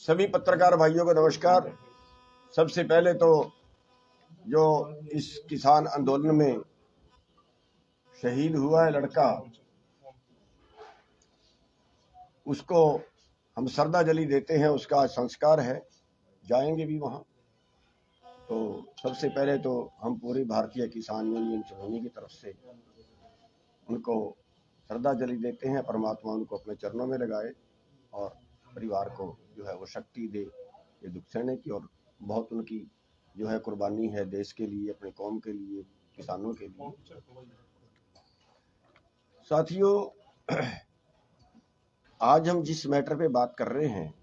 सभी पत्रकार भाइयों को नमस्कार। सबसे पहले तो जो इस किसान आंदोलन में शहीद हुआ है लड़का, उसको हम श्रद्धांजलि देते हैं। उसका संस्कार है, जाएंगे भी वहां। तो सबसे पहले तो हम पूरी भारतीय किसान यूनियन चुनौनी की तरफ से उनको श्रद्धांजलि देते हैं। परमात्मा उनको अपने चरणों में लगाए और परिवार को जो है वो शक्ति दे ये दुख सहने की। और बहुत उनकी जो है कुर्बानी है देश के लिए, अपने कौम के लिए, किसानों के लिए। साथियों, आज हम जिस मैटर पे बात कर रहे हैं,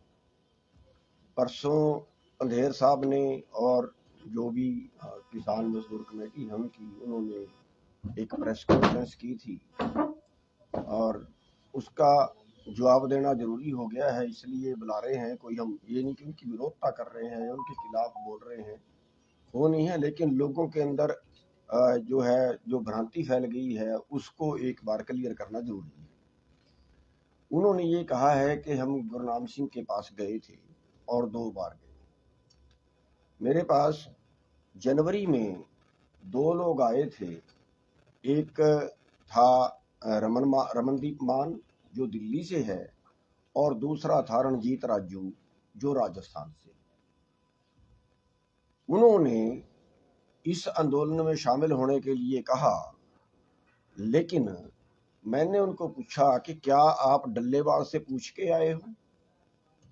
परसों अंधेर साहब ने और जो भी किसान मजदूर कमेटी हम की, उन्होंने एक प्रेस कॉन्फ्रेंस की थी और उसका जवाब देना जरूरी हो गया है, इसलिए बुला रहे हैं। कोई हम ये नहीं कि उनकी विरोधता कर रहे हैं या उनके खिलाफ बोल रहे हैं, वो नहीं है। लेकिन लोगों के अंदर जो है जो भ्रांति फैल गई है उसको एक बार क्लियर करना जरूरी है। उन्होंने ये कहा है कि हम गुरनाम सिंह के पास गए थे और 2 बार गए। मेरे पास जनवरी में 2 लोग आए थे। एक था रमनदीप मान जो दिल्ली से है और दूसरा था रणजीत राजू जो राजस्थान से। उन्होंने इस आंदोलन में शामिल होने के लिए कहा, लेकिन मैंने उनको पूछा कि क्या आप डल्लेवाल से पूछ के आए हो,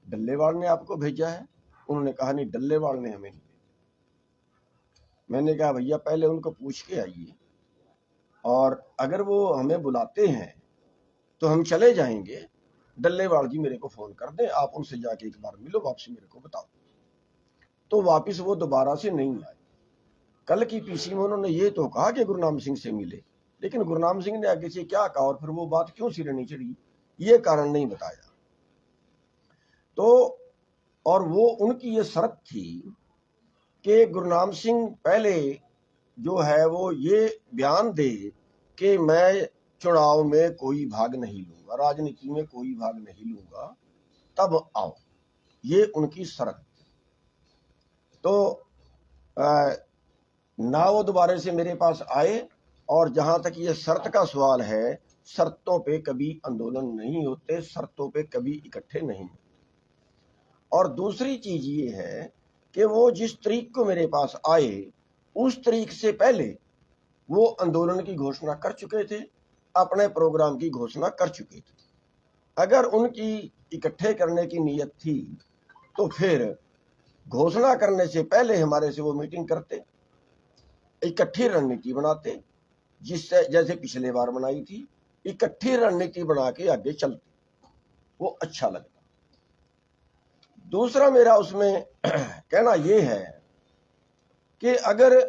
डल्लेवाल ने आपको भेजा है? उन्होंने कहा नहीं, डल्लेवाल ने हमें नहीं भेजा। मैंने कहा भैया पहले उनको पूछ के आइए और अगर वो हमें बुलाते हैं तो हम चले जाएंगे। डल्लेवाल जी मेरे को फोन कर दें, आप उनसे जाके एक बार मिलो, वापसी मेरे को बताओ। तो वापिस वो दोबारा से नहीं आए। कल की पीसी में उन्होंने ये तो कहा कि गुरनाम सिंह से मिले, लेकिन गुरनाम सिंह ने आगे से क्या कहा और फिर वो बात क्यों सिरे नहीं चढ़ी, ये कारण नहीं बताया। तो और वो उनकी ये शर्त थी कि गुरनाम सिंह पहले जो है वो ये बयान दे कि मैं चुनाव में कोई भाग नहीं लूंगा, राजनीति में कोई भाग नहीं लूंगा, तब आओ। ये उनकी शर्त। तो ना वो दोबारा से मेरे पास आए। और जहां तक ये शर्त का सवाल है, शर्तों पे कभी आंदोलन नहीं होते, शर्तों पे कभी इकट्ठे नहीं होते। और दूसरी चीज ये है कि वो जिस तारीख को मेरे पास आए उस तारीख से पहले वो आंदोलन की घोषणा कर चुके थे, अपने प्रोग्राम की घोषणा कर चुके थे। अगर उनकी इकट्ठे करने की नीयत थी तो फिर घोषणा करने से पहले हमारे से वो मीटिंग करते, इकट्ठी रणनीति बनाते, जिससे जैसे पिछले बार बनाई थी, इकट्ठी रणनीति बना के आगे चलते, वो अच्छा लगता। दूसरा मेरा उसमें कहना ये है कि अगर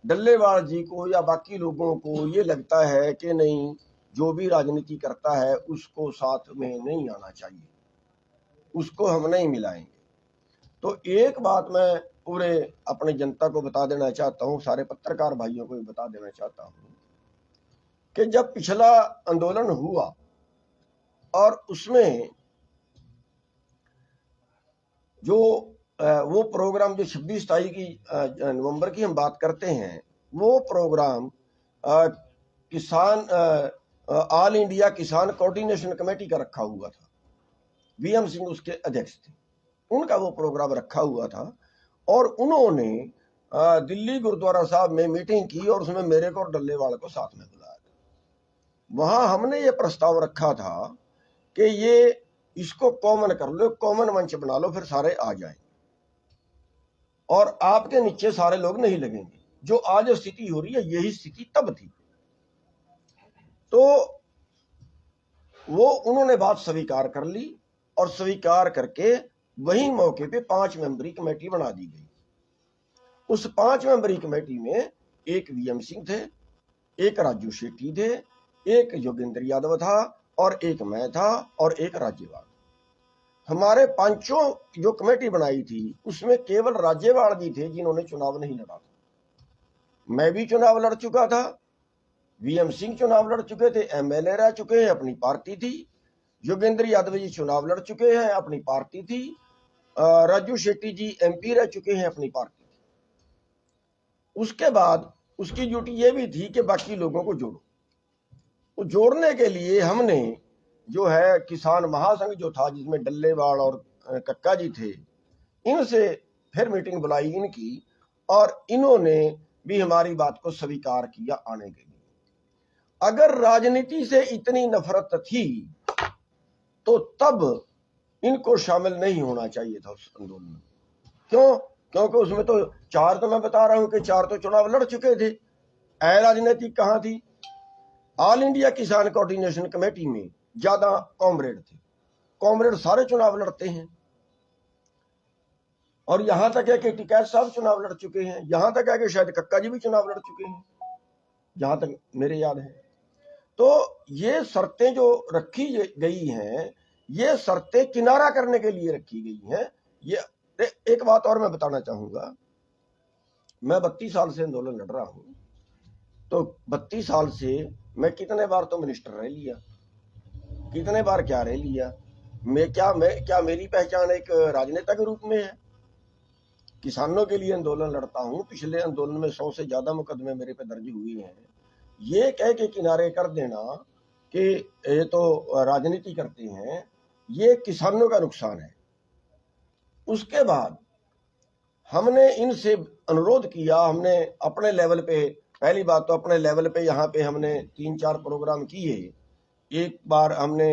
डल्लेवाल जी को या बाकी लोगों को ये लगता है कि नहीं, जो भी राजनीति करता है उसको साथ में नहीं आना चाहिए, उसको हम नहीं मिलाएंगे, तो एक बात मैं पूरे अपनी जनता को बता देना चाहता हूं, सारे पत्रकार भाइयों को भी बता देना चाहता हूं कि जब पिछला आंदोलन हुआ और उसमें जो वो प्रोग्राम जो 26 नवंबर की हम बात करते हैं, वो प्रोग्राम किसान ऑल इंडिया किसान कोऑर्डिनेशन कमेटी का रखा हुआ था। वीएम सिंह उसके अध्यक्ष थे, उनका वो प्रोग्राम रखा हुआ था। और उन्होंने दिल्ली गुरुद्वारा साहब में मीटिंग की और उसमें मेरे को और डल्लेवाल को साथ में बुलाया। वहां हमने ये प्रस्ताव रखा था कि ये इसको कॉमन कर लो, कॉमन मंच बना लो, फिर सारे आ जाएं और आपके नीचे सारे लोग नहीं लगेंगे। जो आज स्थिति हो रही है यही स्थिति तब थी। तो वो उन्होंने बात स्वीकार कर ली और स्वीकार करके वही मौके पे 5 मेंबरी कमेटी बना दी गई। उस 5 मेंबरी कमेटी में एक वीएम सिंह थे, एक राजू शेट्टी थे, एक योगेंद्र यादव था और एक मैं था और एक राज्यवाल। हमारे 5 जो कमेटी बनाई थी उसमें केवल राज्यवाल जी थे जिन्होंने चुनाव नहीं लड़ा था। मैं भी चुनाव लड़ चुका था, वीएम सिंह चुनाव लड़ चुके थे, एमएलए रह चुके हैं, अपनी पार्टी थी। योगेंद्र यादव जी चुनाव लड़ चुके हैं, अपनी पार्टी थी। राजू शेट्टी जी MP रह चुके हैं अपनी पार्टी। उसके बाद उसकी ड्यूटी ये भी थी कि बाकी लोगों को जोड़ो। तो जोड़ने के लिए हमने जो है किसान महासंघ जो था, जिसमें डल्लेवाल और कक्का जी थे, इनसे फिर मीटिंग बुलाई इनकी, और इन्होंने भी हमारी बात को स्वीकार किया आने के लिए। अगर राजनीति से इतनी नफरत थी तो तब इनको शामिल नहीं होना चाहिए था उस आंदोलन में। क्यों? क्योंकि उसमें तो चार, तो मैं बता रहा हूं कि चार तो चुनाव लड़ चुके थे। राजनीति कहां थी? ऑल इंडिया किसान कोऑर्डिनेशन कमेटी में ज्यादा कॉमरेड थे। कॉमरेड सारे चुनाव लड़ते हैं, और यहां तक है कि टिकैत साहब चुनाव लड़ चुके हैं, यहां तक है कि शायद कक्का जी भी चुनाव लड़ चुके हैं, जहां तक मेरे याद है। तो ये शर्तें जो रखी गई हैं, ये शर्तें किनारा करने के लिए रखी गई हैं। ये एक बात और मैं बताना चाहूंगा, मैं 32 साल से आंदोलन लड़ रहा हूं, तो 32 साल से मैं कितने बार तो मिनिस्टर रह लिया, कितने बार क्या रह लिया। क्या मेरी पहचान एक राजनेता के रूप में है? किसानों के लिए आंदोलन लड़ता हूं। पिछले आंदोलन में 100 से ज्यादा मुकदमे मेरे पे दर्ज हुए हैं। ये कह के किनारे कर देना कि ये तो राजनीति करते हैं, ये किसानों का नुकसान है। उसके बाद हमने इनसे अनुरोध किया, हमने अपने लेवल पे, पहली बात तो अपने लेवल पे यहाँ पे हमने 3-4 प्रोग्राम किए। एक बार हमने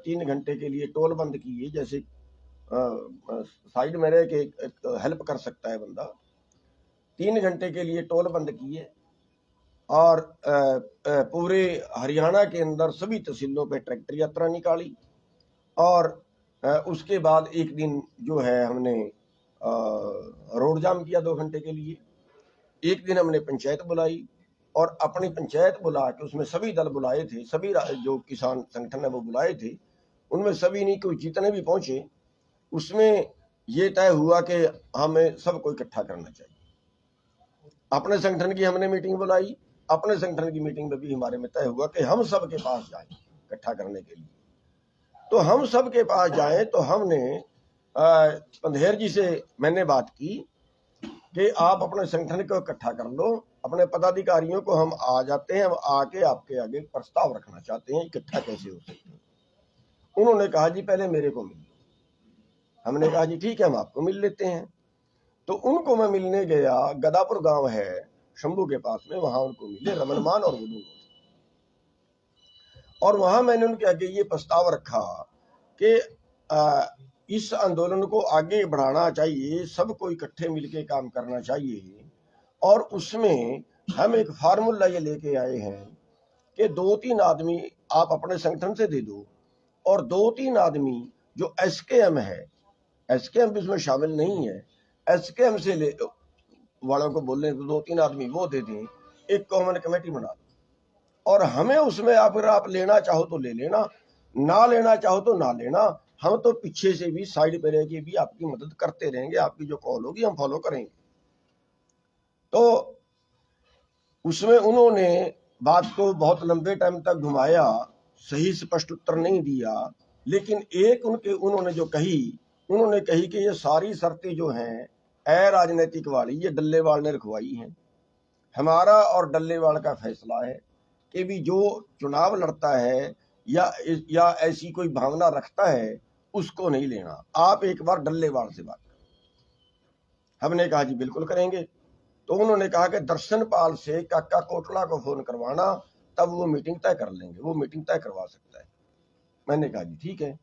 3 घंटे के लिए टोल बंद किए, जैसे साइड में रह के हेल्प कर सकता है बंदा। 3 घंटे के लिए टोल बंद किए, और पूरे हरियाणा के अंदर सभी तहसीलों पे ट्रैक्टर यात्रा निकाली। और उसके बाद एक दिन जो है हमने रोड जाम किया 2 घंटे के लिए। एक दिन हमने पंचायत बुलाई, और अपनी पंचायत बुला के उसमें सभी दल बुलाए थे, सभी जो किसान संगठन है वो बुलाए थे। उनमें सभी नहीं, कोई जितने भी पहुंचे, उसमें ये तय हुआ कि हमें सबको इकट्ठा करना चाहिए। अपने संगठन की हमने मीटिंग बुलाई, अपने संगठन की मीटिंग में भी हमारे में तय हुआ कि हम सब के पास जाएं इकट्ठा करने के लिए। तो हम सब के पास जाएं, तो हमने पंधेर जी से मैंने बात की कि आप अपने संगठन को इकट्ठा कर लो, अपने पदाधिकारियों को हम आ जाते हैं, हम आके आपके आगे प्रस्ताव रखना चाहते हैं, इकट्ठा कैसे हो सकते हैं। उन्होंने कहा जी पहले मेरे को मिल लो। हमने कहा जी ठीक है, हम आपको मिल लेते हैं। तो उनको मैं मिलने गया, गदापुर गांव है शंभू के पास में, वहां उनको मिले रमन मान और वो दोनों। और वहां मैंने उनके आगे ये प्रस्ताव रखा कि इस आंदोलन को आगे बढ़ाना चाहिए, सबको इकट्ठे मिलके काम करना चाहिए। और उसमें हम एक फार्मूला ये लेके आए हैं कि 2-3 आदमी आप अपने संगठन से दे दो, और 2-3 आदमी जो SKM है, SKM भी उसमें शामिल नहीं है, SKM से ले वालों को बोलने तो 2-3 आदमी वो दे दें, एक कॉमन कमेटी बना दो। और हमें उसमें अगर आप लेना चाहो तो ले लेना, ना लेना चाहो तो ना लेना। हम तो पीछे से भी साइड पे रह के भी आपकी मदद करते रहेंगे, आपकी जो कॉल होगी हम फॉलो करेंगे। तो उसमें उन्होंने बात को बहुत लंबे टाइम तक घुमाया, सही स्पष्ट उत्तर नहीं दिया। लेकिन एक उन्होंने जो कही, उन्होंने कही कि ये सारी शर्तें जो हैं अराजनीतिक वाली, ये डल्लेवाल ने रखवाई हैं। हमारा और डल्लेवाल का फैसला है कि भी जो चुनाव लड़ता है या ऐसी कोई भावना रखता है, उसको नहीं लेना। आप एक बार डल्लेवाल से बात करें। हमने कहा जी बिल्कुल करेंगे। तो उन्होंने कहा कि दर्शनपाल से काका कोटला को फोन करवाना, तब वो मीटिंग तय कर लेंगे, वो मीटिंग तय करवा सकता है। मैंने कहा जी ठीक है।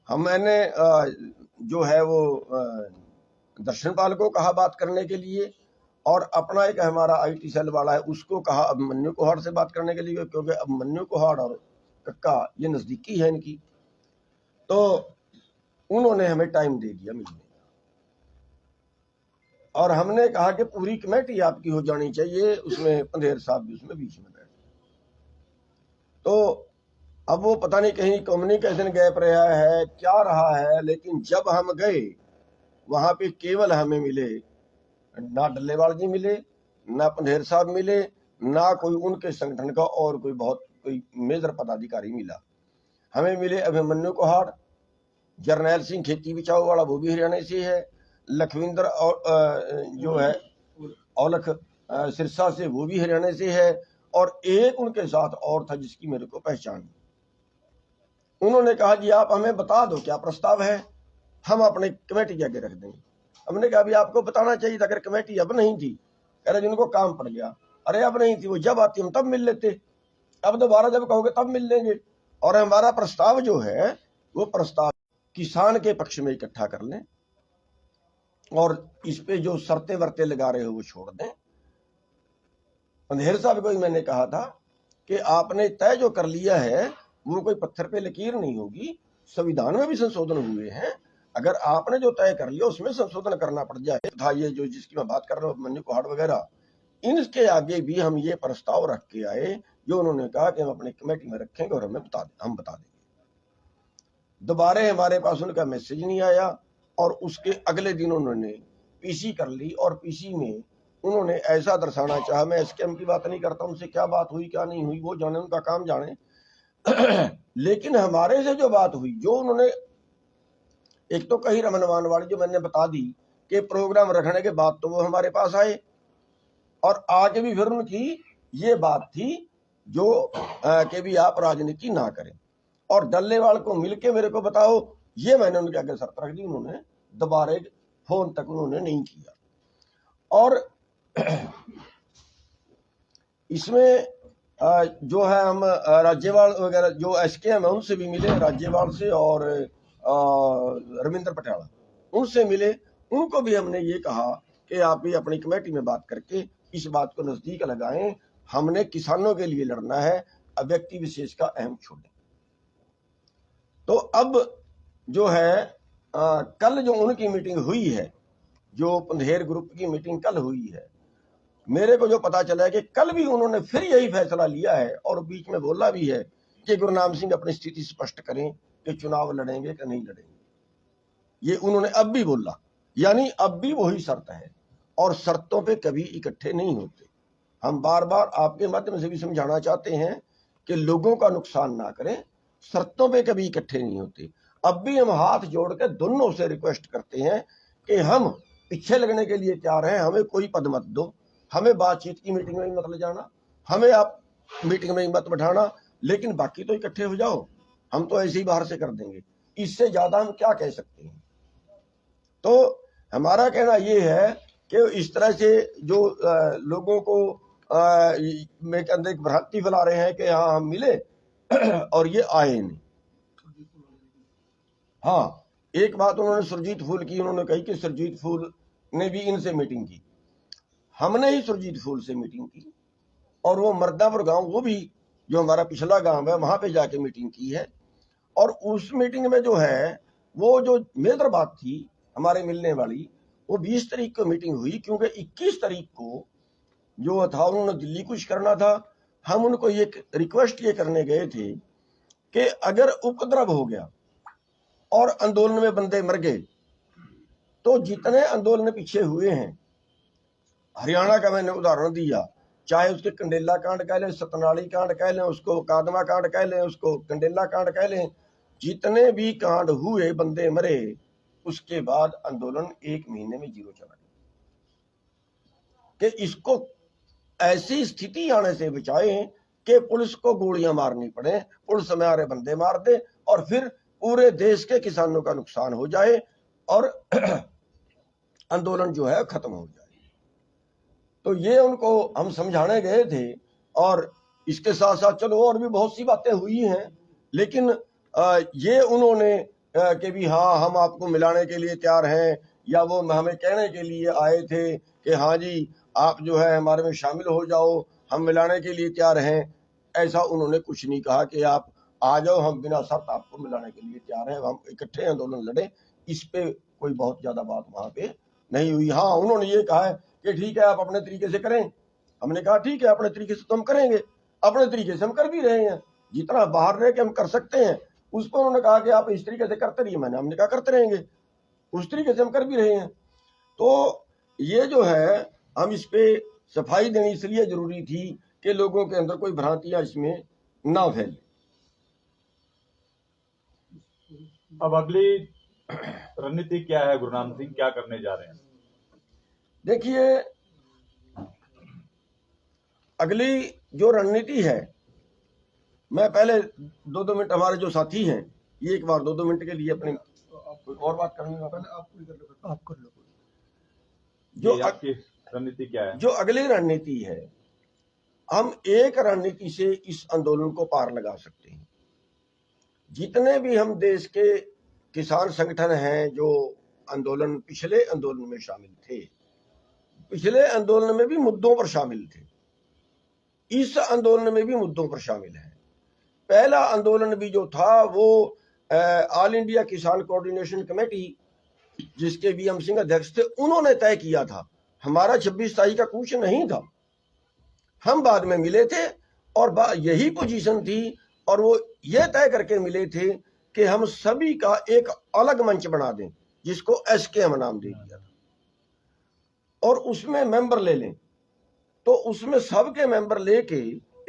मैंने जो है वो दर्शनपाल को कहा बात करने के लिए, और अपना एक हमारा IT सेल वाला है उसको कहा अभिमन्यु कोहाड़ से बात करने के लिए, क्योंकि अभिमन्यु कोहाड़ और कक्का ये नजदीकी है इनकी। तो उन्होंने हमें टाइम दे दिया मिलने का, और हमने कहा कि पूरी कमेटी आपकी हो जानी चाहिए, उसमें पंधेर साहब भी उसमें बीच में बैठे। तो अब वो पता नहीं कहीं कम्युनिकेशन गैप रहा है, क्या रहा है, लेकिन जब हम गए वहां पे केवल हमें मिले, ना डल्लेवाल जी मिले, ना पंधेर साहब मिले, ना कोई उनके संगठन का और कोई मेजर पदाधिकारी मिला। हमें मिले अभिमन्यु कोहाड़, जरनैल सिंह खेती बचाओ वाला वो भी हरियाणा से है, लखविंदर जो है औलख सिरसा से वो भी हरियाणा से है, और एक उनके साथ और था जिसकी मेरे को पहचान। उन्होंने कहा जी आप हमें बता दो क्या प्रस्ताव है, हम अपने कमेटी के आगे रख देंगे। हमने कहा अभी आपको बताना चाहिए था, अगर कमेटी अब नहीं थी, कह रहे जिनको काम पड़ गया। अरे अब नहीं थी, वो जब आती हम तब मिल लेते, अब दोबारा जब कहोगे तब मिल लेंगे। और हमारा प्रस्ताव जो है वो प्रस्ताव किसान के पक्ष में इकट्ठा कर लें, और इस पे जो शर्तें वर्तें लगा रहे हो वो छोड़ दें। अंधेर साहब को ही मैंने कहा था कि आपने तय जो कर लिया है वो कोई पत्थर पे लकीर नहीं होगी, संविधान में भी संशोधन हुए हैं, अगर आपने जो तय कर लिया उसमें संशोधन करना पड़ जाए था। ये जो जिसकी मैं बात कर रहा हूँ मन्नू कुहाड़ वगैरह, इनके आगे भी हम ये प्रस्ताव रख के आए, जो उन्होंने कहा कि हम अपनी कमेटी में रखेंगे और हम बता देंगे। दोबारा हमारे पास उनका मैसेज नहीं आया, और उसके अगले दिन उन्होंने पीसी कर ली, और पीसी में उन्होंने ऐसा दर्शाना चाहा, मैं एसकेएम की बात नहीं करता, उनसे क्या बात हुई क्या नहीं हुई वो जाने, उनका काम जाने लेकिन हमारे से जो बात हुई, जो उन्होंने एक तो कही रमनवान वाली जो मैंने बता दी कि प्रोग्राम रखने के बाद तो वो हमारे पास आए, और आगे भी फिर उनकी ये बात थी जो कि भी आप राजनीति ना करें, और डल्लेवाल को मिलके मेरे को बताओ, ये मैंने उनके आगे शर्त रख दी। उन्होंने दोबारा फोन तक उन्होंने नहीं किया। और इसमें जो है हम राज्यपाल वगैरह जो एसकेएम है उनसे भी मिले, राज्यपाल से और रविंद्र पटियाला उनसे मिले, उनको भी हमने ये कहा कि आप भी अपनी कमेटी में बात करके इस बात को नजदीक लगाएं, हमने किसानों के लिए लड़ना है, व्यक्ति विशेष का अहम छोड़ें। तो अब जो है कल जो उनकी मीटिंग हुई है, जो पंधेर ग्रुप की मीटिंग कल हुई है, मेरे को जो पता चला है कि कल भी उन्होंने फिर यही फैसला लिया है, और बीच में बोला भी है कि गुरनाम सिंह अपनी स्थिति स्पष्ट करें कि चुनाव लड़ेंगे कि नहीं लड़ेंगे। ये उन्होंने अब भी बोला, यानी अब भी वही शर्त है, और शर्तों पे कभी इकट्ठे नहीं होते। हम बार बार आपके माध्यम से भी समझाना चाहते हैं कि लोगों का नुकसान ना करें, शर्तों पे कभी इकट्ठे नहीं होते। अब भी हम हाथ जोड़ के दोनों से रिक्वेस्ट करते हैं कि हम पीछे लगने के लिए तैयार हैं, हमें कोई पद मत दो, हमें बातचीत की मीटिंग में मत ले जाना, हमें आप मीटिंग में मत बैठाना, लेकिन बाकी तो इकट्ठे हो जाओ, हम तो ऐसे ही बाहर से कर देंगे। इससे ज्यादा हम क्या कह सकते हैं। तो हमारा कहना ये है कि इस तरह से जो लोगों को में के अंदर एक भ्रांति फैला रहे हैं कि हाँ हम मिले और ये आए नहीं। हाँ, एक बात उन्होंने सुरजीत फूल की, उन्होंने कही कि सुरजीत फूल ने भी इनसे मीटिंग की। हमने ही सुरजीत फूल से मीटिंग की, और वो मर्दापुर गांव, वो भी जो हमारा पिछला गांव है, वहां पे जाके मीटिंग की है। और उस मीटिंग में जो है वो जो मेजर बात थी हमारे मिलने वाली, वो 20 तारीख को मीटिंग हुई, क्योंकि 21 तारीख को जो था उन्होंने दिल्ली कुछ करना था। हम उनको ये रिक्वेस्ट ये करने गए थे कि अगर उपद्रव हो गया और आंदोलन में बंदे मर गए, तो जितने आंदोलन पीछे हुए हैं, हरियाणा का मैंने उदाहरण दिया, चाहे उसके कंडेला कांड कह लें, सतनाली कांड कह लें, उसको कादमा कांड कह लें, उसको कंडेला कांड कह लें, जितने भी कांड हुए, बंदे मरे, उसके बाद आंदोलन 1 महीने में जीरो चला गया। कि इसको ऐसी स्थिति आने से बचाएं कि पुलिस को गोलियां मारनी पड़े, पुलिस हमारे बंदे मार दे, और फिर पूरे देश के किसानों का नुकसान हो जाए और आंदोलन जो है खत्म हो जाए। तो ये उनको हम समझाने गए थे। और इसके साथ साथ चलो और भी बहुत सी बातें हुई हैं, लेकिन ये उन्होंने कि भी हाँ हम आपको मिलाने के लिए तैयार हैं, या वो हमें कहने के लिए आए थे कि हाँ जी आप जो है हमारे में शामिल हो जाओ, हम मिलाने के लिए तैयार हैं, ऐसा उन्होंने कुछ नहीं कहा कि आप आ जाओ, हम बिना शर्त आपको मिलाने के लिए तैयार हैं, हम इकट्ठे आंदोलन लड़े। इस पे कोई बहुत ज्यादा बात वहां पे नहीं हुई। हाँ, उन्होंने ये कहा है कि ठीक है आप अपने तरीके से करें। हमने कहा ठीक है अपने तरीके से तो हम करेंगे, अपने तरीके से हम कर भी रहे हैं, जितना बाहर रह के हम कर सकते हैं। उस पर उन्होंने कहा कि आप इस तरीके से करते रहिए, हमने कहा करते रहेंगे, उस तरीके से हम कर भी रहे हैं। तो ये जो है हम इस पे सफाई देनी इसलिए जरूरी थी कि लोगों के अंदर कोई भ्रांतियां इसमें ना फैले। अब अगली रणनीति क्या है? गुरनाम सिंह क्या करने जा रहे हैं? देखिए, अगली जो रणनीति है, मैं पहले 2-2 मिनट, हमारे जो साथी हैं ये एक बार 2-2 मिनट के लिए अपनी कोई और बात करनी है, आप कर लो। जो आपकी रणनीति क्या है? जो अगली रणनीति है, हम एक रणनीति से इस आंदोलन को पार लगा सकते हैं। जितने भी हम देश के किसान संगठन हैं जो आंदोलन, पिछले आंदोलन में शामिल थे, पिछले आंदोलन में भी मुद्दों पर शामिल थे, इस आंदोलन में भी मुद्दों पर शामिल है। पहला आंदोलन भी जो था वो ऑल इंडिया किसान कोऑर्डिनेशन कमेटी, जिसके वीएम सिंह अध्यक्ष थे, उन्होंने तय किया था। हमारा 26 का कुछ नहीं था, हम बाद में मिले थे और यही पोजीशन थी, और वो ये तय करके मिले थे कि हम सभी का एक अलग मंच बना दें, जिसको एसकेएम नाम दे दिया था, और उसमें मेंबर ले लें। तो उसमें सबके मेंबर लेके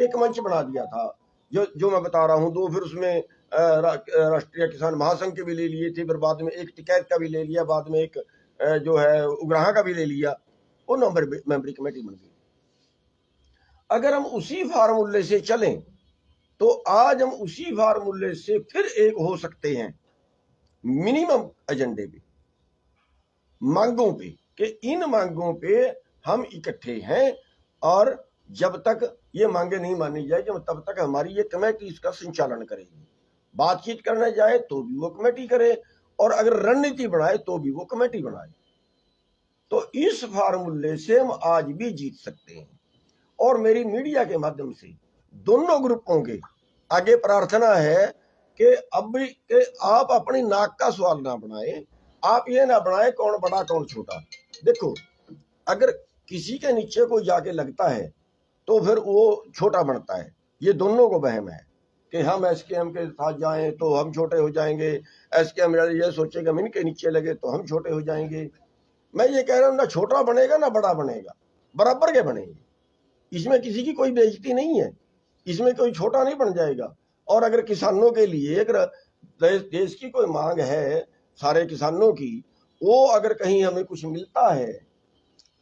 एक मंच बना दिया था, जो मैं बता रहा हूं। दो फिर उसमें राष्ट्रीय किसान महासंघ के भी ले लिए थे, फिर बाद में एक टिकैत का भी ले लिया, बाद में एक जो है उग्राहा का भी ले लिया, वो मेंबरी कमेटी बन गई। अगर हम उसी फार्मूले से चलें तो आज हम उसी फार्मूले से फिर एक हो सकते हैं मिनिमम एजेंडे पे, मांगों पे, कि इन मांगों पे हम इकट्ठे हैं, और जब तक ये मांगे नहीं मानी जाएगी तब तक हमारी ये कमेटी इसका संचालन करेगी। बातचीत करने जाए तो भी वो कमेटी करे, और अगर रणनीति बनाए तो भी वो कमेटी बनाए। तो इस फार्मूले से हम आज भी जीत सकते हैं। और मेरी मीडिया के माध्यम से दोनों ग्रुपों के आगे प्रार्थना है कि अब कि आप अपनी नाक का सवाल ना बनाए, आप ये ना बनाए कौन बड़ा कौन छोटा। देखो, अगर किसी के नीचे कोई जाके लगता है तो फिर वो छोटा बनता है। ये दोनों को वहम है कि हम एसकेएम के साथ जाएं तो हम छोटे हो जाएंगे, एसकेएम ये सोचेगा हम इनके नीचे लगे तो हम छोटे हो जाएंगे। मैं ये कह रहा हूं, ना छोटा बनेगा ना बड़ा बनेगा, बराबर के बनेंगे। इसमें किसी की कोई बेइज्जती नहीं है, इसमें कोई छोटा नहीं बन जाएगा। और अगर किसानों के लिए अगर देश की कोई मांग है, सारे किसानों की, वो अगर कहीं हमें कुछ मिलता है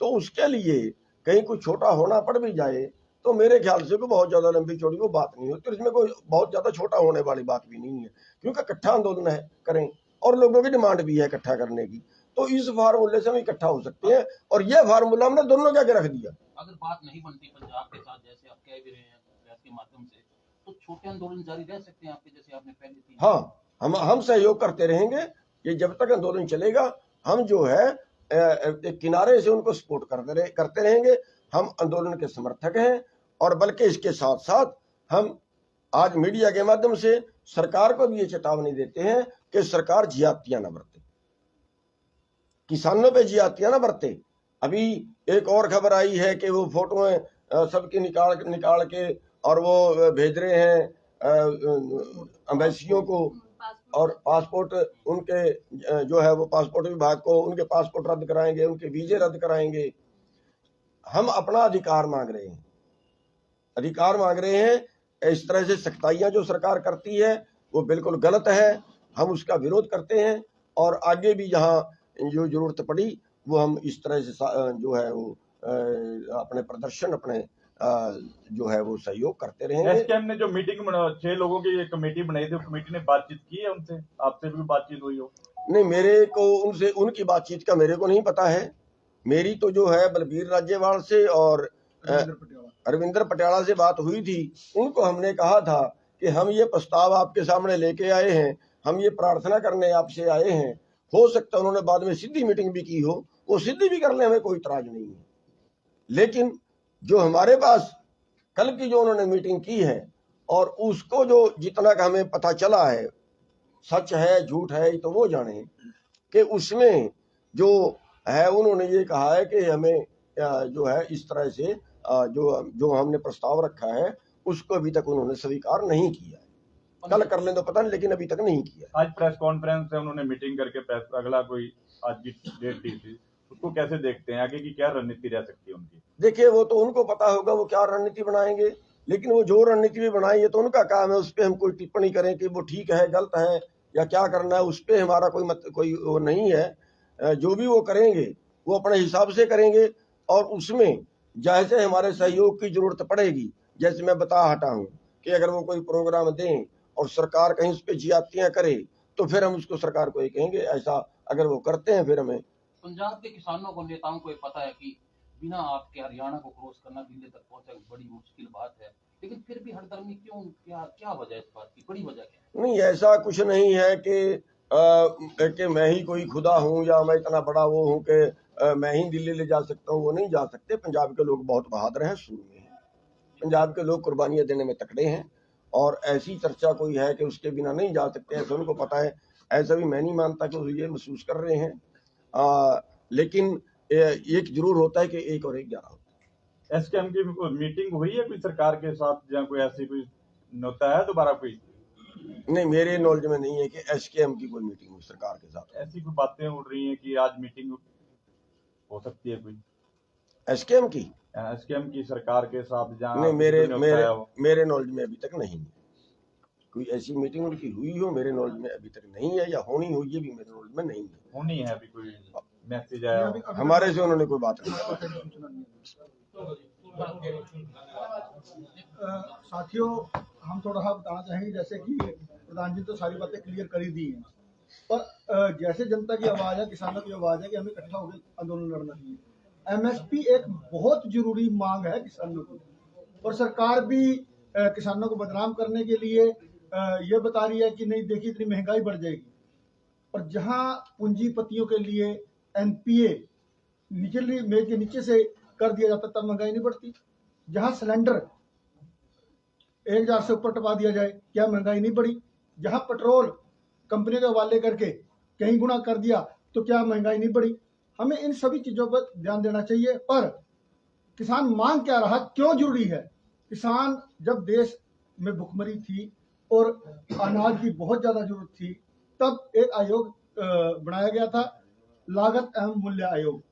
तो उसके लिए कहीं कुछ छोटा होना पड़ भी जाए तो मेरे ख्याल से कोई बहुत ज्यादा लंबी चौड़ी वो बात नहीं होती। इसमें कोई बहुत ज्यादा छोटा होने वाली बात भी नहीं है, क्योंकि इकट्ठा आंदोलन है करें, और लोगों की डिमांड भी है इकट्ठा करने की। तो इस फार्मूले से हम इकट्ठा हो सकते हैं, और यह फार्मूला हमने दोनों के आगे रख दिया। अगर बात नहीं बनती पंजाब के साथ, जैसे आप कह भी रहे हैं प्रेस के माध्यम से, तो छोटे आंदोलन जारी रह सकते हैं आपके, जैसे आपने पहले थी। हाँ, हम सहयोग करते रहेंगे। ये जब तक आंदोलन चलेगा हम जो है एक किनारे से उनको सपोर्ट करते रहेंगे। हम आंदोलन के समर्थक हैं, और बल्कि इसके साथ साथ हम आज मीडिया के माध्यम से सरकार को भी ये चेतावनी देते हैं कि सरकार ज्यादतियां न बरते, किसानों पे ज्यादतियां न बरते। अभी एक और खबर आई है कि वो फोटोएं सबकी निकाल के और वो भेज रहे हैं एम्बेसियों को, और पासपोर्ट उनके जो है वो पासपोर्ट विभाग को उनके पासपोर्ट रद्द कराएंगे, उनके वीजे रद्द कराएंगे। हम अपना अधिकार मांग रहे हैं, अधिकार मांग रहे हैं। इस तरह से सख्ताइयां जो सरकार करती है वो बिल्कुल गलत है, हम उसका विरोध करते हैं, और आगे भी जहां जो जरूरत पड़ी वो हम इस तरह से जो है वो अपने प्रदर्शन, अपने जो है वो सहयोग करते रहेंगे। एसकेएम ने जो मीटिंग 6 लोगों की एक कमेटी बनाई थी, कमेटी ने बातचीत की है उनसे? आपसे भी बातचीत हुई हो? नहीं, मेरे को उनसे उनकी बातचीत का मेरे को नहीं पता है। मेरी तो जो है बलबीर राज्यवाल से और अरविंदर पटियाला से बात हुई थी। उनको हमने कहा था कि हम ये प्रस्ताव आपके सामने लेके आए हैं, हम ये प्रार्थना करने आपसे आए हैं। हो सकता है उन्होंने बाद में सीधी मीटिंग भी की हो, वो सीधी भी कर ले, हमें कोई इतराज नहीं है। लेकिन जो हमारे पास कल की जो उन्होंने मीटिंग की है, और उसको जो जितना का हमें पता चला है, सच है झूठ है तो वो जाने, कि उसमें जो है उन्होंने ये कहा है कि हमें जो है इस तरह से जो हमने प्रस्ताव रखा है उसको अभी तक उन्होंने स्वीकार नहीं किया है। कल कर लें तो पता नहीं, लेकिन अभी तक नहीं किया। आज प्रेस कॉन्फ्रेंस से उन्होंने मीटिंग करके प्रेस अगला कोई आज की डेट दी थी, उसको कैसे देखते हैं? आगे की क्या रणनीति रह सकती है उनकी? देखिए, वो तो उनको पता होगा वो क्या रणनीति बनाएंगे, लेकिन वो जो रणनीति भी बनाएंगे तो उनका काम है, उस पर हम कोई टिप्पणी करें कि वो ठीक है गलत है, या क्या करना है, उस पर हमारा कोई वो नहीं है। जो भी वो करेंगे वो अपने हिसाब से करेंगे, और उसमें जैसे हमारे सहयोग की जरूरत पड़ेगी, जैसे मैं बता हटा हूँ कि अगर वो कोई प्रोग्राम दें और सरकार कहीं उस पर ज्यादतियां करे, तो फिर हम उसको सरकार को ये कहेंगे। ऐसा अगर वो करते हैं फिर हमें। पंजाब के किसानों को, नेताओं को ये पता है कि बिना आपके हरियाणा को क्रॉस करना दिल्ली तक पहुंचना बड़ी मुश्किल बात है, लेकिन फिर भी हड़दर्मी क्यों? क्या क्या वजह है इस बात की? बड़ी वजह क्या है? नहीं, ऐसा कुछ नहीं है कि मैं ही कोई खुदा हूँ या मैं इतना बड़ा वो हूँ कि मैं ही दिल्ली ले जा सकता हूँ। वो नहीं जा सकते। पंजाब के लोग बहुत बहादुर हैं, सूरमे हैं। पंजाब के लोग कुर्बानियां देने में तकड़े हैं, और ऐसी चर्चा कोई है कि उसके बिना नहीं जा सकते, ऐसा उनको पता है। ऐसा भी मैं नहीं मानता कि वो ये महसूस कर रहे हैं। लेकिन एक जरूर होता है कि एक और एक ग्यारह होता एसकेएम की मीटिंग हुई है कोई सरकार के साथ, या कोई ऐसी कोई होता है दोबारा कोई? है। नहीं, मेरे नॉलेज में नहीं है कि एसकेएम की कोई मीटिंग हुई सरकार के साथ। ऐसी कोई बातें उड़ रही हैं कि आज मीटिंग हो सकती है कोई एसकेएम की? एसकेएम की सरकार के साथ, जहाँ नहीं, न्योता है वो? मेरे नॉलेज में अभी तक नहीं है। कोई ऐसी मीटिंग उनकी हुई हो मेरे नॉलेज में अभी तक नहीं है, या होनी हुई, ये भी मेरे नॉलेज में नहीं है। होनी है अभी कोई मैसेज आया हो? हमारे से उन्होंने कोई बात नहीं। साथियों, हम थोड़ा सा बताना चाहेंगे, जैसे कि प्रधान जी तो सारी बातें क्लियर कर ही दी हैं, पर जैसे जनता की आवाज़ है, किसानों की आवाज़ है कि हमें इकट्ठा होकर आंदोलन लड़ना चाहिए। एमएसपी एक बहुत जरूरी मांग है किसानों की, और सरकार भी किसानों को बदनाम करने के लिए ये बता रही है कि नहीं देखिए इतनी महंगाई बढ़ जाएगी। और जहां पूंजीपतियों के लिए एनपीए निचली मेज के नीचे से कर दिया जाता तब महंगाई नहीं बढ़ती। जहां सिलेंडर 1000 से ऊपर टपा दिया जाए, क्या महंगाई नहीं बढ़ी? जहां पेट्रोल कंपनी के हवाले करके कहीं गुना कर दिया, तो क्या महंगाई नहीं बढ़ी? हमें इन सभी चीजों पर ध्यान देना चाहिए। पर किसान मांग क्या रहा, क्यों जरूरी है? किसान जब देश में भुखमरी थी और अनाज की बहुत ज्यादा जरूरत थी, तब एक आयोग बनाया गया था, लागत एवं मूल्य आयोग।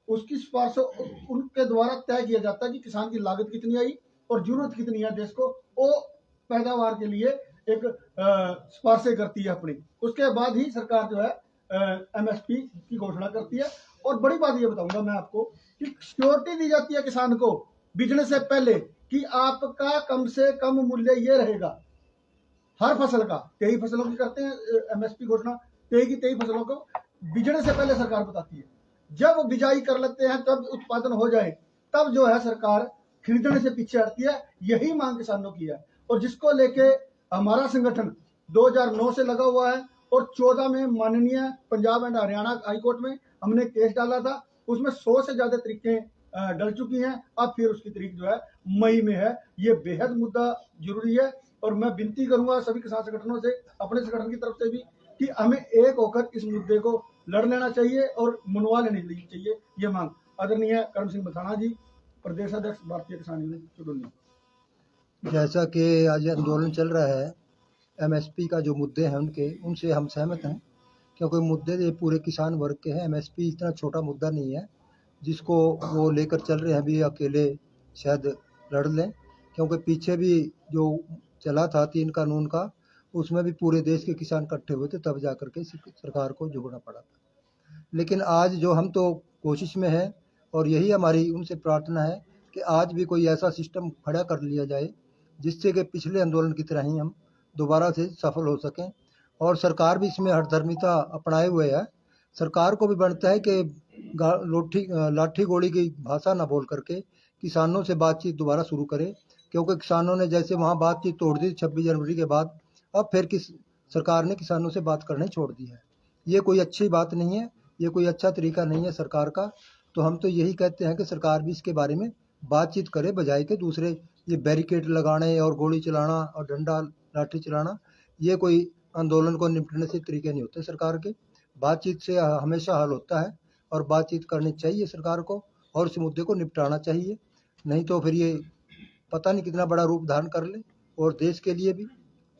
उसकी सिफारिश उनके द्वारा तय किया जाता है कि किसान की लागत कितनी आई और जरूरत कितनी है देश को, वो पैदावार के लिए एक सिफारिशें करती है अपनी। उसके बाद ही सरकार जो है एमएसपी की घोषणा करती है। और बड़ी बात ये बताऊंगा मैं आपको कि सिक्योरिटी दी जाती है किसान को बिजनेस से पहले कि आपका कम से कम मूल्य ये रहेगा हर फसल का। 23 फसलों की करते हैं एमएसपी घोषणा, 23 फसलों को बिजने से पहले सरकार बताती है। जब बिजाई कर लेते हैं, तब उत्पादन हो जाए, तब जो है सरकार खरीदने से पीछे हटती है। यही मांग किसानों की है, और जिसको लेके हमारा संगठन 2009 से लगा हुआ है, और 14 में माननीय पंजाब एंड हरियाणा हाईकोर्ट में हमने केस डाला था। उसमें 100 से ज्यादा तरीकें डल चुकी हैं। अब फिर उसकी तारीख जो है मई में है। ये बेहद मुद्दा जरूरी है, और मैं विनती करूंगा सभी किसान संगठनों से, अपने संगठन की तरफ से भी, कि हमें एक होकर इस मुद्दे को लड़ लेना चाहिए और मनवा लेनी चाहिए ये मांग। आदरणीय करम सिंह मथाना जी, प्रदेश अध्यक्ष भारतीय किसान यूनियन चुड़ूनी। जैसा कि आज आंदोलन चल रहा है, एमएसपी का जो मुद्दे हैं उनसे हम सहमत हैं, क्योंकि मुद्दे ये पूरे किसान वर्ग के हैं। एमएसपी इतना छोटा मुद्दा नहीं है जिसको वो लेकर चल रहे हैं अभी अकेले शायद लड़ लें, क्योंकि पीछे भी जो चला था 3 कानून का, उसमें भी पूरे देश के किसान इकट्ठे हुए थे, तब जा कर के सरकार को झुकना पड़ा था। लेकिन आज जो हम तो कोशिश में हैं, और यही हमारी उनसे प्रार्थना है कि आज भी कोई ऐसा सिस्टम खड़ा कर लिया जाए जिससे कि पिछले आंदोलन की तरह ही हम दोबारा से सफल हो सकें। और सरकार भी इसमें हठधर्मिता अपनाए हुए है। सरकार को भी बनता है कि लाठी गोली की भाषा ना बोल करके किसानों से बातचीत दोबारा शुरू करे, क्योंकि किसानों ने जैसे वहाँ बातचीत तोड़ दी 26 जनवरी के बाद, अब फिर सरकार ने किसानों से बात करने छोड़ दी है। ये कोई अच्छी बात नहीं है, ये कोई अच्छा तरीका नहीं है सरकार का। तो हम तो यही कहते हैं कि सरकार भी इसके बारे में बातचीत करे, बजाय के दूसरे ये बैरिकेड लगाने और गोली चलाना और डंडा लाठी चलाना, ये कोई आंदोलन को निपटने से तरीके नहीं होते सरकार के। बातचीत से हमेशा हल होता है, और बातचीत करनी चाहिए सरकार को, और इस मुद्दे को निपटाना चाहिए। नहीं तो फिर ये पता नहीं कितना बड़ा रूप धारण कर ले, और देश के लिए भी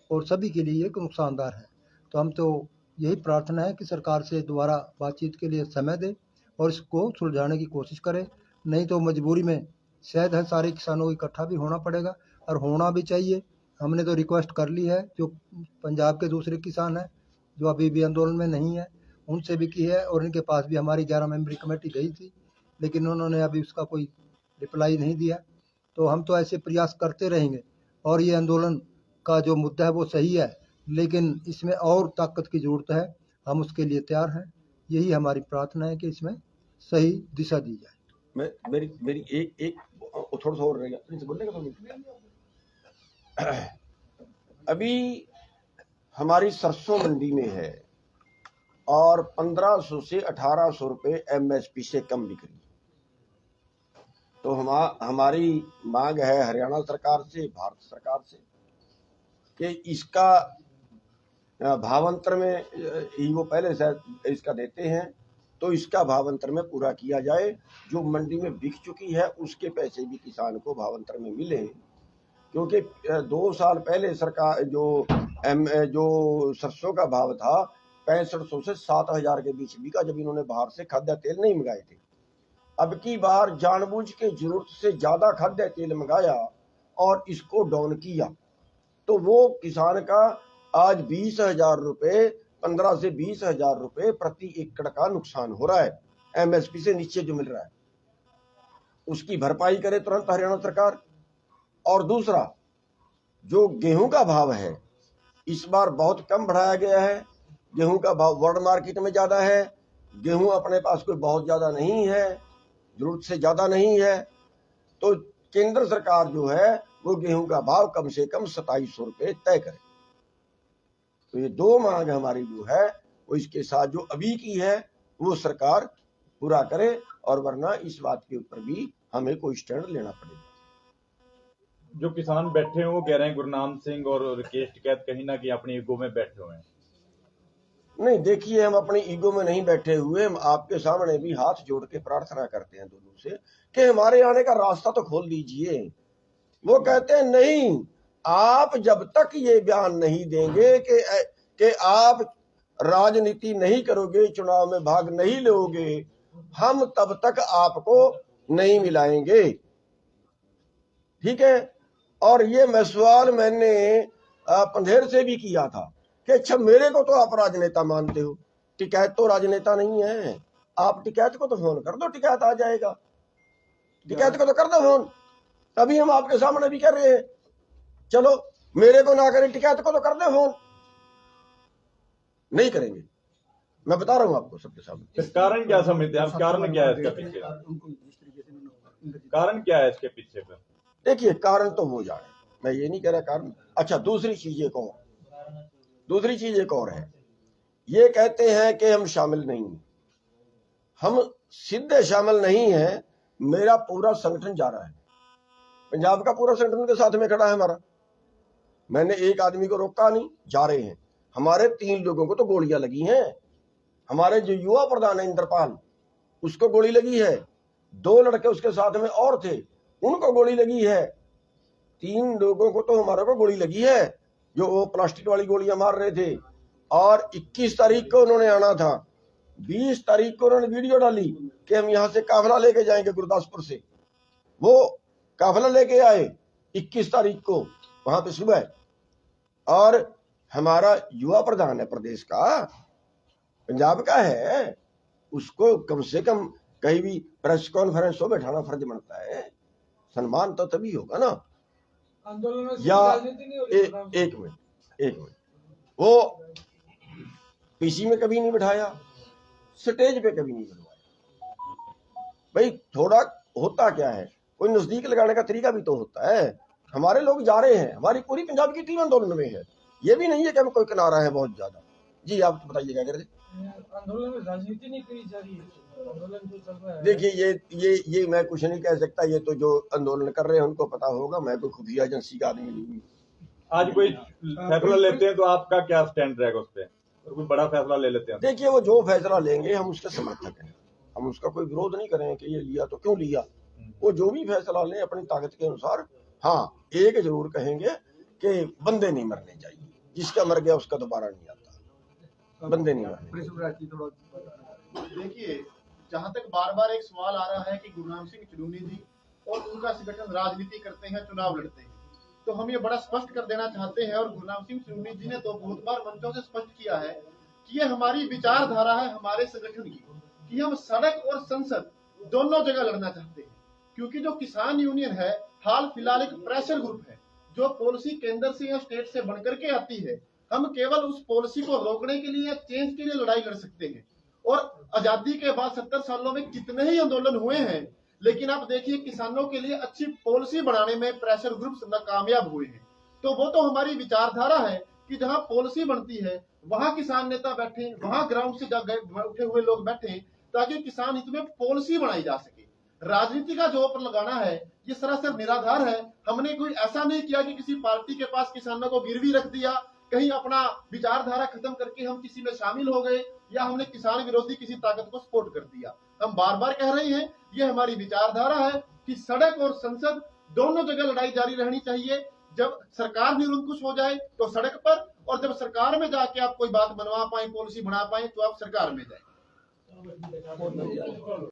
और सभी के लिए एक नुकसानदार है। तो हम तो यही प्रार्थना है कि सरकार से दोबारा बातचीत के लिए समय दे और इसको सुलझाने की कोशिश करे। नहीं तो मजबूरी में शायद है सारे किसानों को इकट्ठा भी होना पड़ेगा, और होना भी चाहिए। हमने तो रिक्वेस्ट कर ली है, जो पंजाब के दूसरे किसान हैं जो अभी भी आंदोलन में नहीं है, उनसे भी की है, और इनके पास भी हमारी 11 मेंबरी कमेटी गई थी, लेकिन उन्होंने अभी उसका कोई रिप्लाई नहीं दिया। तो हम तो ऐसे प्रयास करते रहेंगे, और ये आंदोलन का जो मुद्दा है वो सही है, लेकिन इसमें और ताकत की ज़रूरत है। हम उसके लिए तैयार हैं। यही हमारी प्रार्थना है कि इसमें सही दिशा दी जाए। मेरी मेरी एक थोड़ा सा और रहेगा, प्रिंस बोलने का तो नहीं। अभी हमारी सरसों मंडी में है और 1500 से 1800 रुपए एमएसपी से कम बिक रही। तो हमारी मांग है हरियाणा सरकार से, भारत सरकार से, कि इसका भावांतर में ही वो पहले से इसका देते हैं, तो इसका भावांतर में पूरा किया जाए। जो मंडी में बिक चुकी है उसके पैसे भी किसान को भावांतर में मिले, क्योंकि 2 साल पहले सरकार जो सरसों का भाव था 6500 से 7000 के बीच बिका, जब इन्होंने बाहर से खाद्य तेल नहीं मंगाए थे। अब की बार जानबूझ के जरूरत से ज्यादा खाद्य तेल मंगाया और इसको डाउन किया, तो वो किसान का आज 20,000 रुपए, 15 से 20,000 रुपए प्रति एकड़ का नुकसान हो रहा है। एमएसपी से नीचे जो मिल रहा है उसकी भरपाई करे तुरंत हरियाणा सरकार। और दूसरा, जो गेहूं का भाव है इस बार बहुत कम बढ़ाया गया है। गेहूं का भाव वर्ल्ड मार्केट में ज्यादा है, गेहूं अपने पास कोई बहुत ज्यादा नहीं है, जरूरत से ज्यादा नहीं है। तो केंद्र सरकार जो है वो गेहूं का भाव कम से कम 2700 रुपए तय करे। तो ये 2 मांग हमारी जो है वो इसके साथ जो अभी की है वो सरकार पूरा करे, और वरना इस बात के ऊपर भी हमें कोई स्टैंड लेना पड़ेगा। जो किसान बैठे हैं वो कह रहे हैं गुरनाम सिंह और राकेश टिकैत कहीं ना कहीं अपनी ईगो में बैठे हुए हैं। नहीं, देखिए, हम अपनी ईगो में नहीं बैठे हुए, हम आपके सामने भी हाथ जोड़ के प्रार्थना करते हैं दोनों से कि हमारे आने का रास्ता तो खोल दीजिए। वो कहते हैं नहीं, आप जब तक ये बयान नहीं देंगे कि आप राजनीति नहीं करोगे, चुनाव में भाग नहीं लोगे, हम तब तक आपको नहीं मिलाएंगे। ठीक है। और ये सवाल मैंने पंधेर से भी किया था कि अच्छा, मेरे को तो आप राजनेता मानते हो, टिकैत तो राजनेता नहीं है, आप टिकैत को तो फोन कर दो, टिकैत आ जाएगा। टिकैत को तो कर दो फोन, तभी हम आपके सामने भी कर रहे हैं। चलो, मेरे को ना करें, टिकैत को तो कर दे फोन। नहीं करेंगे, मैं बता रहा हूं आपको सबके सामने। कारण क्या समझते हैं आप? कारण क्या है इसका पीछे? कारण क्या है इसके पीछे पर? देखिए, कारण तो वो जाने, मैं ये नहीं कह रहा कारण। अच्छा, दूसरी चीज एक और है, ये कहते हैं कि हम शामिल नहीं, हम सीधे शामिल नहीं है। मेरा पूरा संगठन जा रहा है, पंजाब का पूरा संगठन के साथ में खड़ा है हमारा। मैंने एक आदमी को रोका नहीं, जा रहे हैं। हमारे 3 लोगों को तो गोलियां लगी हैं। हमारे जो युवा प्रधान है इंद्रपाल, उसको गोली लगी है। 2 लड़के उसके साथ में और थे, उनको गोली लगी है। 3 लोगों को तो हमारे को गोली लगी है, जो वो प्लास्टिक वाली गोलियां मार रहे थे। और 21 तारीख को उन्होंने आना था, 20 तारीख को उन्होंने वीडियो डाली कि हम यहाँ से काफिला लेके जाएंगे गुरदासपुर से। वो काफिला लेके आए 21 तारीख को वहां पे सुबह। और हमारा युवा प्रधान है प्रदेश का, पंजाब का है, उसको कम से कम कहीं भी प्रेस कॉन्फ्रेंस हो बैठाना फर्ज बनता है। सम्मान तो तभी होगा ना। आंदोलन में या राजनीति नहीं हो रही। एक मिनट, वो पीसी में कभी नहीं बिठाया, स्टेज पे कभी नहीं बिठाया। भाई, थोड़ा होता क्या है, कोई नजदीक लगाने का तरीका भी तो होता है। हमारे लोग जा रहे हैं, हमारी पूरी पंजाब की टीम आंदोलन में है। ये भी नहीं है कि हम कोई किनारा है बहुत ज्यादा। जी, आप तो बताइए क्या कर रहे थे? आंदोलन में राजनीति नहीं करी जा रही है। आंदोलन जो चल रहा है, देखिए, ये मैं कुछ नहीं कह सकता, ये तो जो आंदोलन कर रहे हैं उनको पता होगा। मैं कोई खुफिया एजेंसी का आदमी नहीं हूँ। आज कोई फैसला लेते हैं तो आपका क्या स्टैंड रहेगा उस पर? और कोई बड़ा फैसला ले लेते हैं? देखिए, वो जो फैसला लेंगे हम उसके समर्थक हैं, हम उसका कोई विरोध नहीं करेंगे कि ये लिया तो क्यों लिया। वो जो भी फैसला लें अपनी ताकत के अनुसार। हाँ, एक जरूर कहेंगे कि बंदे नहीं मरने चाहिए, जिसका मर गया उसका दोबारा नहीं आता, बंदे नहीं मरने। देखिए, जहां तक बार बार एक सवाल आ रहा है कि गुरनाम सिंह चिरूनी जी और उनका संगठन राजनीति करते हैं, चुनाव लड़ते हैं, तो हम ये बड़ा स्पष्ट कर देना चाहते हैं। और गुरनाम सिंह चिरूनी जी ने तो बहुत बार मंचों से स्पष्ट किया है कि ये हमारी विचारधारा है हमारे संगठन की कि हम सड़क और संसद दोनों जगह लड़ना चाहते हैं, क्योंकि जो किसान यूनियन है हाल फिलहाल एक प्रेशर ग्रुप है जो पॉलिसी केंद्र से या स्टेट से बनकर के आती है। हम केवल उस पॉलिसी को रोकने के लिए या चेंज के लिए लड़ाई लड़ सकते हैं। और आजादी के बाद 70 सालों में कितने ही आंदोलन हुए हैं, लेकिन आप देखिए किसानों के लिए अच्छी पॉलिसी बनाने में प्रेशर ग्रुप्स नाकामयाब हुए हैं। तो वो तो हमारी विचारधारा है कि जहां पॉलिसी बनती है वहां किसान नेता बैठे, वहां ग्राउंड से उठे हुए लोग बैठे, ताकि किसान हित में पॉलिसी बनाई जा सके। राजनीति का जो पर लगाना है ये सरासर निराधार है। हमने कोई ऐसा नहीं किया कि किसी पार्टी के पास किसानों को गिरवी रख दिया, कहीं अपना विचारधारा खत्म करके हम किसी में शामिल हो गए, या हमने किसान विरोधी किसी ताकत को सपोर्ट कर दिया। हम बार बार कह रहे हैं ये हमारी विचारधारा है कि सड़क और संसद दोनों जगह लड़ाई जारी रहनी चाहिए। जब सरकार निरंकुश हो जाए तो सड़क पर, और जब सरकार में जाके आप कोई बात बनवा पाए, पॉलिसी बना पाए, तो आप सरकार में जाए।